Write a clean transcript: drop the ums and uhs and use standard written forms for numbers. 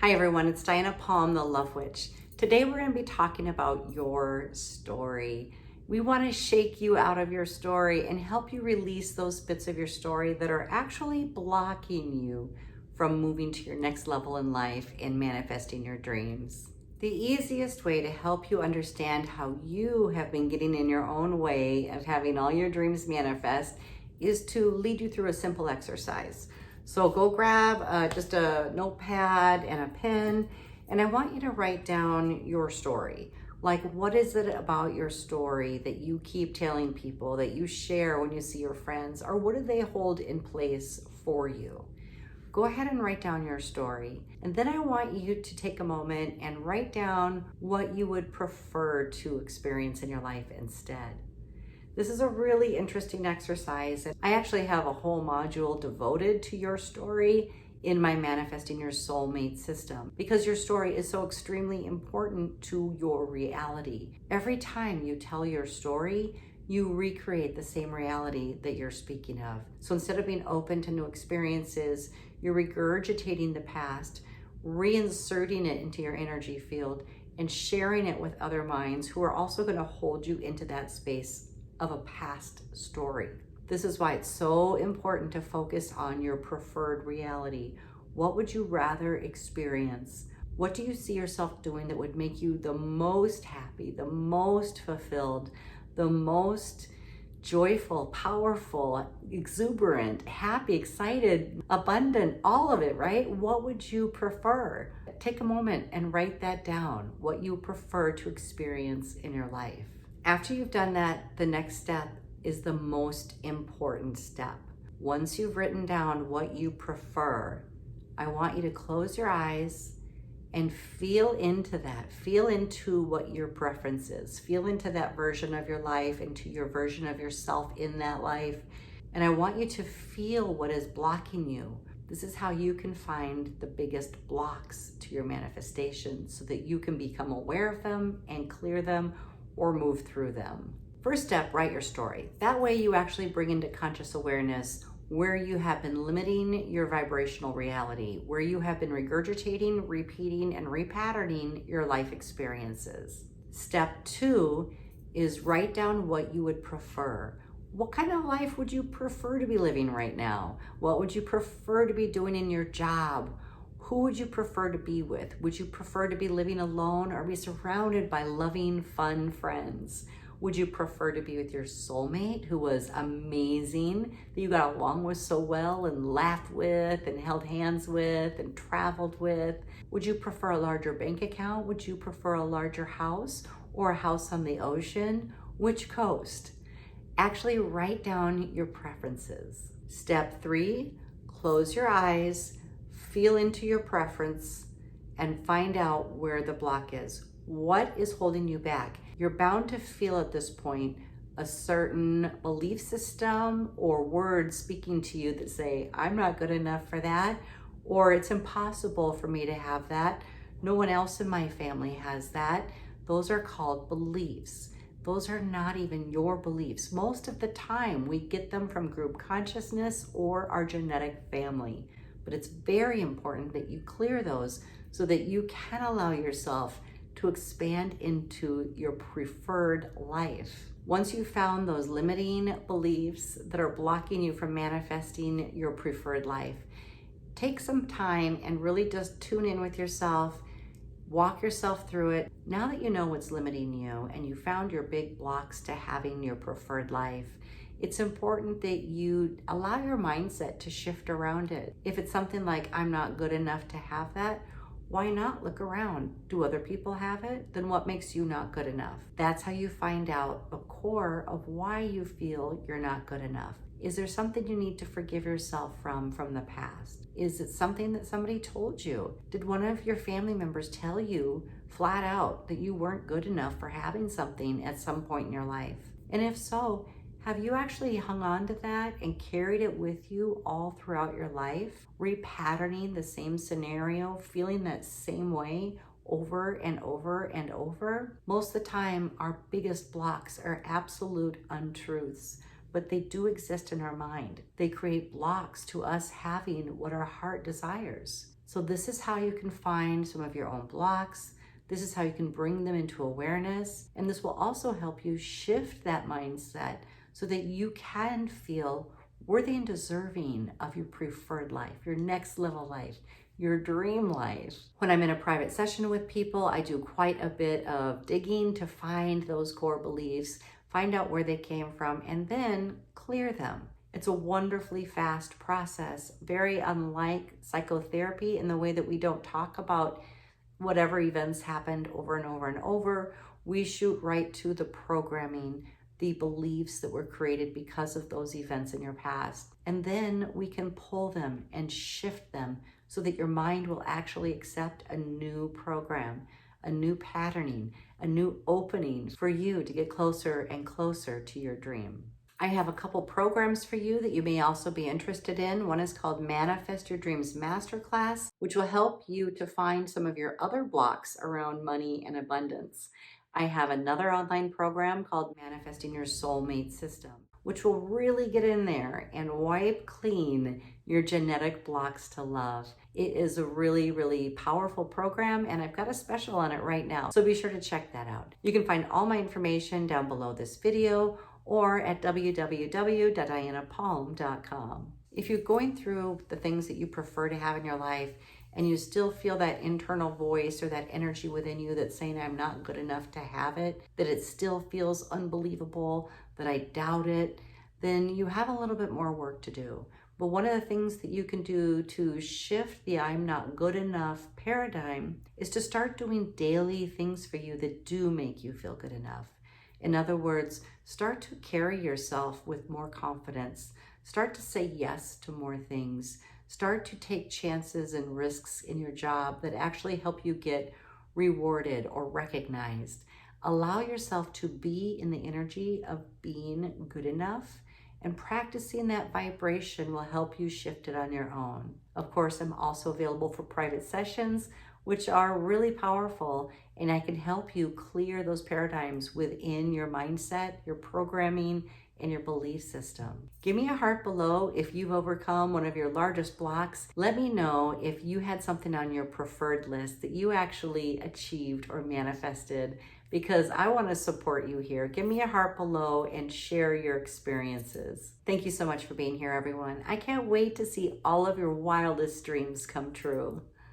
Hi everyone, it's Diana Palm, the Love Witch. Today we're going to be talking about your story. We want to shake you out of your story and help you release those bits of your story that are actually blocking you from moving to your next level in life and manifesting your dreams. The easiest way to help you understand how you have been getting in your own way of having all your dreams manifest is to lead you through a simple exercise. So go grab just a notepad and a pen, and I want you to write down your story. Like, what is it about your story that you keep telling people, that you share when you see your friends, or what do they hold in place for you? Go ahead and write down your story. And then I want you to take a moment and write down what you would prefer to experience in your life instead. This is a really interesting exercise. I actually have a whole module devoted to your story in my Manifesting Your Soulmate system because your story is so extremely important to your reality. Every time you tell your story, you recreate the same reality that you're speaking of. So instead of being open to new experiences, you're regurgitating the past, reinserting it into your energy field, and sharing it with other minds who are also going to hold you into that space of a past story. This is why it's so important to focus on your preferred reality. What would you rather experience? What do you see yourself doing that would make you the most happy, the most fulfilled, the most joyful, powerful, exuberant, happy, excited, abundant, all of it, right? What would you prefer? Take a moment and write that down, what you prefer to experience in your life. After you've done that, the next step is the most important step. Once you've written down what you prefer, I want you to close your eyes and feel into that. Feel into what your preference is. Feel into that version of your life, into your version of yourself in that life. And I want you to feel what is blocking you. This is how you can find the biggest blocks to your manifestation so that you can become aware of them and clear them or move through them. First step, write your story. That way you actually bring into conscious awareness where you have been limiting your vibrational reality, where you have been regurgitating, repeating, and repatterning your life experiences. Step 2 is write down what you would prefer. What kind of life would you prefer to be living right now? What would you prefer to be doing in your job? Who would you prefer to be with? Would you prefer to be living alone or be surrounded by loving, fun friends? Would you prefer to be with your soulmate who was amazing, that you got along with so well and laughed with and held hands with and traveled with? Would you prefer a larger bank account? Would you prefer a larger house or a house on the ocean? Which coast? Actually write down your preferences. Step 3, close your eyes, feel into your preference, and find out where the block is. What is holding you back? You're bound to feel at this point a certain belief system or words speaking to you that say, I'm not good enough for that, or it's impossible for me to have that. No one else in my family has that. Those are called beliefs. Those are not even your beliefs. Most of the time, we get them from group consciousness or our genetic family. But it's very important that you clear those so that you can allow yourself to expand into your preferred life. Once you've found those limiting beliefs that are blocking you from manifesting your preferred life, take some time and really just tune in with yourself, walk yourself through it. Now that you know what's limiting you and you found your big blocks to having your preferred life, it's important that you allow your mindset to shift around it. If it's something like, I'm not good enough to have that, why not look around? Do other people have it? Then what makes you not good enough? That's how you find out the core of why you feel you're not good enough. Is there something you need to forgive yourself from the past? Is it something that somebody told you? Did one of your family members tell you flat out that you weren't good enough for having something at some point in your life? And if so, have you actually hung on to that and carried it with you all throughout your life, repatterning the same scenario, feeling that same way over and over and over? Most of the time, our biggest blocks are absolute untruths, but they do exist in our mind. They create blocks to us having what our heart desires. So this is how you can find some of your own blocks. This is how you can bring them into awareness. And this will also help you shift that mindset so that you can feel worthy and deserving of your preferred life, your next level life, your dream life. When I'm in a private session with people, I do quite a bit of digging to find those core beliefs, find out where they came from, and then clear them. It's a wonderfully fast process, very unlike psychotherapy in the way that we don't talk about whatever events happened over and over and over. We shoot right to the programming, the beliefs that were created because of those events in your past. And then we can pull them and shift them so that your mind will actually accept a new program, a new patterning, a new opening for you to get closer and closer to your dream. I have a couple programs for you that you may also be interested in. One is called Manifest Your Dreams Masterclass, which will help you to find some of your other blocks around money and abundance. I have another online program called Manifesting Your Soulmate System, which will really get in there and wipe clean your genetic blocks to love. It is a really, really powerful program, and I've got a special on it right now, so be sure to check that out. You can find all my information down below this video or at www.dianapalm.com. If you're going through the things that you prefer to have in your life and you still feel that internal voice or that energy within you that's saying, I'm not good enough to have it, that it still feels unbelievable, that I doubt it, then you have a little bit more work to do. But one of the things that you can do to shift the I'm not good enough paradigm is to start doing daily things for you that do make you feel good enough. In other words, start to carry yourself with more confidence. Start to say yes to more things. Start to take chances and risks in your job that actually help you get rewarded or recognized. Allow yourself to be in the energy of being good enough, and practicing that vibration will help you shift it on your own. Of course, I'm also available for private sessions, which are really powerful, and I can help you clear those paradigms within your mindset, your programming, and your belief system. Give me a heart below if you've overcome one of your largest blocks. Let me know if you had something on your preferred list that you actually achieved or manifested, because I want to support you here. Give me a heart below and share your experiences. Thank you so much for being here, everyone. I can't wait to see all of your wildest dreams come true.